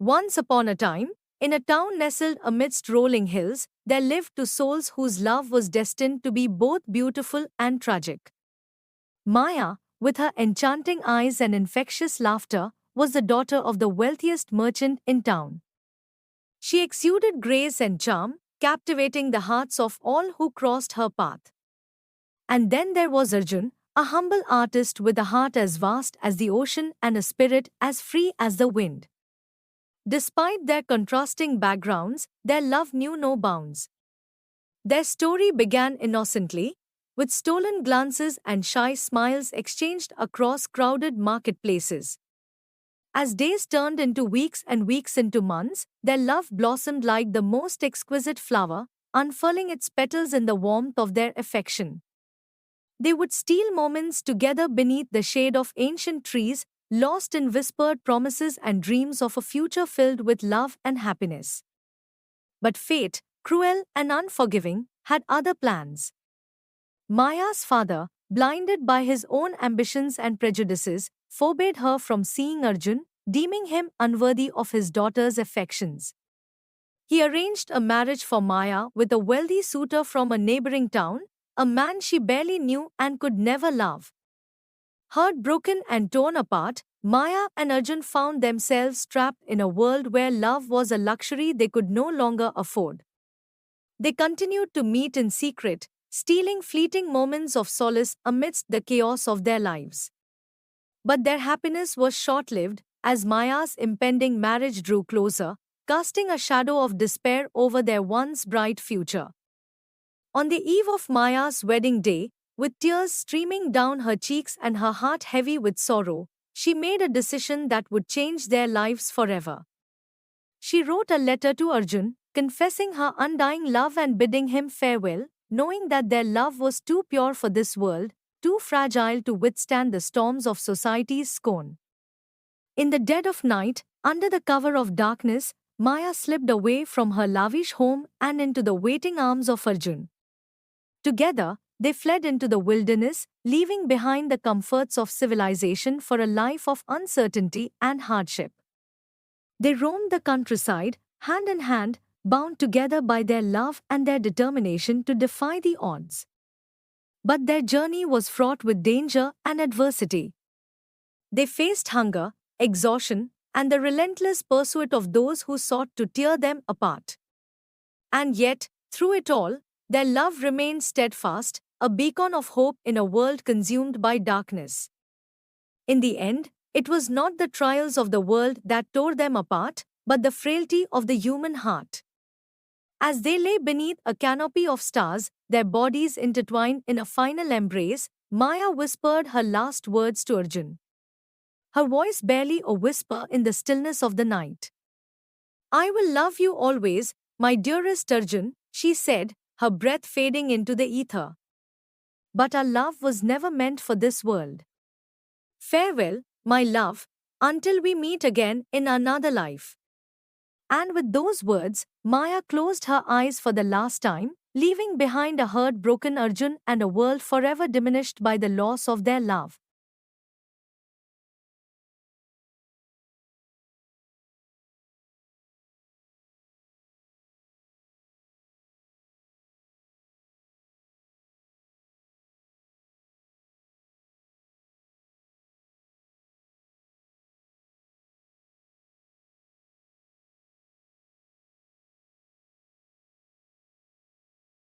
Once upon a time, in a town nestled amidst rolling hills, there lived two souls whose love was destined to be both beautiful and tragic. Maya, with her enchanting eyes and infectious laughter, was the daughter of the wealthiest merchant in town. She exuded grace and charm, captivating the hearts of all who crossed her path. And then there was Arjun, a humble artist with a heart as vast as the ocean and a spirit as free as the wind. Despite their contrasting backgrounds, their love knew no bounds. Their story began innocently, with stolen glances and shy smiles exchanged across crowded marketplaces. As days turned into weeks and weeks into months, their love blossomed like the most exquisite flower, unfurling its petals in the warmth of their affection. They would steal moments together beneath the shade of ancient trees, lost in whispered promises and dreams of a future filled with love and happiness. But fate, cruel and unforgiving, had other plans. Maya's father, blinded by his own ambitions and prejudices, forbade her from seeing Arjun, deeming him unworthy of his daughter's affections. He arranged a marriage for Maya with a wealthy suitor from a neighboring town, a man she barely knew and could never love. Heartbroken and torn apart, Maya and Arjun found themselves trapped in a world where love was a luxury they could no longer afford. They continued to meet in secret, stealing fleeting moments of solace amidst the chaos of their lives. But their happiness was short-lived, as Maya's impending marriage drew closer, casting a shadow of despair over their once bright future. On the eve of Maya's wedding day, with tears streaming down her cheeks and her heart heavy with sorrow, she made a decision that would change their lives forever. She wrote a letter to Arjun, confessing her undying love and bidding him farewell, knowing that their love was too pure for this world, too fragile to withstand the storms of society's scorn. In the dead of night, under the cover of darkness, Maya slipped away from her lavish home and into the waiting arms of Arjun. Together, they fled into the wilderness, leaving behind the comforts of civilization for a life of uncertainty and hardship. They roamed the countryside, hand in hand, bound together by their love and their determination to defy the odds. But their journey was fraught with danger and adversity. They faced hunger, exhaustion, and the relentless pursuit of those who sought to tear them apart. And yet, through it all, their love remained steadfast, a beacon of hope in a world consumed by darkness. In the end, it was not the trials of the world that tore them apart, but the frailty of the human heart. As they lay beneath a canopy of stars, their bodies intertwined in a final embrace, Maya whispered her last words to Arjun. Her voice barely a whisper in the stillness of the night. "I will love you always, my dearest Arjun," she said, her breath fading into the ether. "But our love was never meant for this world. Farewell, my love, until we meet again in another life." And with those words, Maya closed her eyes for the last time, leaving behind a heartbroken Arjun and a world forever diminished by the loss of their love.